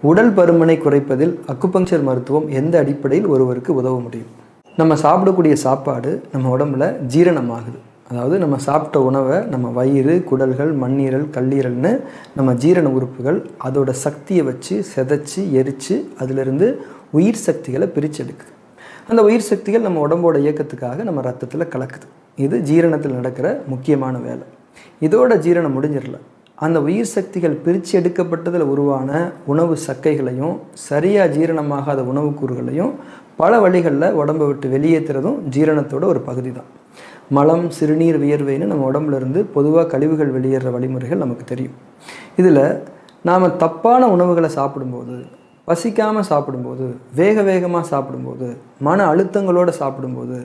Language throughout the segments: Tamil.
உடல் பருமனை குறைப்பதில் அக்குபங்க்சர் மருத்துவம் எந்த அடிப்படையில் ஒருவருக்கு உதவ முடியும்? நம்ம சாப்பிடக்கூடிய சாப்பாடு நம்ம உடம்புல ஜீரணமாகுது. அதாவது நம்ம சாப்பிட்ட உணவை நம்ம வயிறு, குடல்கள், மண்ணீரல், கல்லீரல்னு நம்ம ஜீரண உறுப்புகள் அதோட சக்தியை வச்சு செதைச்சி எரித்து அதிலிருந்து உயிர் சக்திகளை பிரித்து எடுக்குது. அந்த உயிர் சக்திகள் நம்ம உடம்போட இயக்கத்துக்காக நம்ம ரத்தத்தில் கலக்குது. இது ஜீரணத்தில் நடக்கிற முக்கியமான வேலை. இதோட ஜீரணம் முடிஞ்சிடல. அந்த உயிர் சக்திகள் பிரித்து எடுக்கப்பட்டதில் உருவான உணவு சக்கைகளையும் சரியாக ஜீரணமாகாத உணவுக்கூறுகளையும் பல வழிகளில் உடம்பை விட்டு வெளியேற்றுறதும் ஜீரணத்தோட ஒரு பகுதி தான். மலம், சிறுநீர், வியர்வைன்னு நம்ம உடம்புல இருந்து பொதுவாக கழிவுகள் வெளியேற வழிமுறைகள் நமக்கு தெரியும். இதில் நாம் தப்பான உணவுகளை சாப்பிடும்போது, பசிக்காமல் சாப்பிடும்போது, வேகமாக சாப்பிடும்போது, மன அழுத்தங்களோடு சாப்பிடும்போது,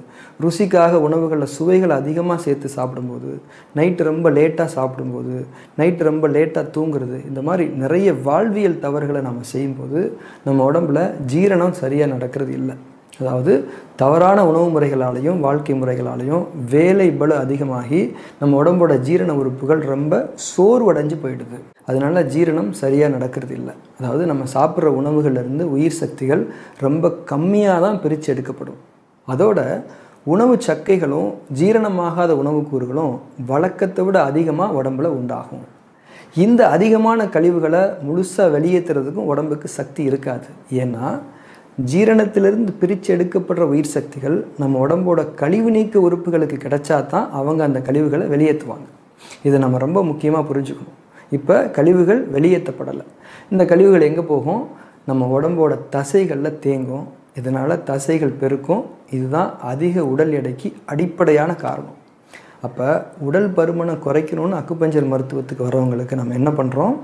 ருசிக்காக உணவுகளில் சுவைகள் அதிகமாக சேர்த்து சாப்பிடும்போது, நைட்டு ரொம்ப லேட்டாக சாப்பிடும்போது, நைட்டு ரொம்ப லேட்டாக தூங்குறது, இந்த மாதிரி நிறைய வாழ்வியல் தவறுகளை நம்ம செய்யும்போது நம்ம உடம்புல ஜீரணம் சரியாக நடக்கிறது இல்லை. அதாவது தவறான உணவு முறைகளாலையும் வாழ்க்கை முறைகளாலையும் வேலை பளு அதிகமாகி நம்ம உடம்போட ஜீரண உறுப்புகள் ரொம்ப சோர்வடைஞ்சு போயிடுது. அதனால ஜீரணம் சரியாக நடக்கிறது இல்லை. அதாவது நம்ம சாப்பிட்ற உணவுகள்லேருந்து உயிர் சக்திகள் ரொம்ப கம்மியாக தான் பிரித்து எடுக்கப்படும். அதோட உணவு சக்கைகளும் ஜீரணமாகாத உணவுக்கூறுகளும் வழக்கத்தை விட அதிகமாக உடம்புல உண்டாகும். இந்த அதிகமான கழிவுகளை முழுசாக வெளியேற்றுறதுக்கும் உடம்புக்கு சக்தி இருக்காது. ஏன்னா ஜீரணத்திலிருந்து பிரித்து எடுக்கப்படுற உயிர் சக்திகள் நம்ம உடம்போட கழிவு நீக்க உறுப்புகளுக்கு கிடைச்சா தான் அவங்க அந்த கழிவுகளை வெளியேற்றுவாங்க. இதை நம்ம ரொம்ப முக்கியமாக புரிஞ்சுக்கணும். இப்போ கழிவுகள் வெளியேற்றப்படலை. இந்த கழிவுகள் எங்கே போகும்? நம்ம உடம்போட தசைகளில் தேங்கும். இதனால் தசைகள் பெருக்கும். இதுதான் அதிக உடல் எடைக்கு அடிப்படையான காரணம். அப்போ உடல் பருமனை குறைக்கணும்னு அக்குபஞ்சர் மருத்துவத்துக்கு வரவங்களுக்கு நம்ம என்ன பண்ணுறோம்?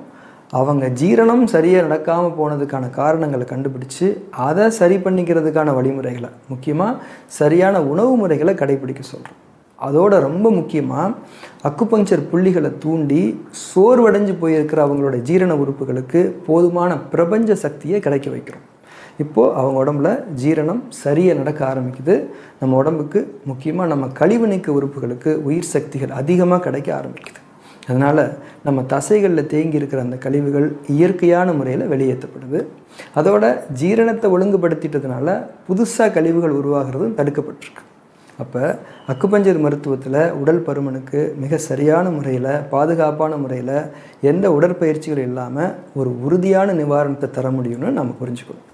அவங்க ஜீரணம் சரியாக நடக்காமல் போனதுக்கான காரணங்களை கண்டுபிடிச்சு அதை சரி பண்ணிக்கிறதுக்கான வழிமுறைகளை, முக்கியமாக சரியான உணவு முறைகளை கடைபிடிக்க சொல்கிறோம். அதோட ரொம்ப முக்கியமாக அக்குபங்க்சர் புள்ளிகளை தூண்டி சோர்வடைஞ்சு போயிருக்கிற அவங்களோட ஜீரண உறுப்புகளுக்கு போதுமான பிரபஞ்ச சக்தியை கிடைக்க வைக்கிறோம். இப்போது அவங்க உடம்புல ஜீரணம் சரியாக நடக்க ஆரம்பிக்குது. நம்ம உடம்புக்கு முக்கியமாக நம்ம கழிவு நீக்க உறுப்புகளுக்கு உயிர் சக்திகள் அதிகமாக கிடைக்க ஆரம்பிக்குது. அதனால் நம்ம தசைகளில் தேங்கி இருக்கிற அந்த கழிவுகள் இயற்கையான முறையில் வெளியேற்றப்படுது. அதோட ஜீரணத்தை ஒழுங்குபடுத்திட்டதுனால புதுசாக கழிவுகள் உருவாகிறதும் தடுக்கப்பட்டிருக்கு. அப்போ அக்குபஞ்சர் மருத்துவத்தில் உடல் பருமனுக்கு மிக சரியான முறையில், பாதுகாப்பான முறையில், எந்த உடற்பயிற்சிகள் இல்லாமல் ஒரு உறுதியான நிவாரணத்தை தர முடியும்னு நம்ம புரிஞ்சுக்கணும்.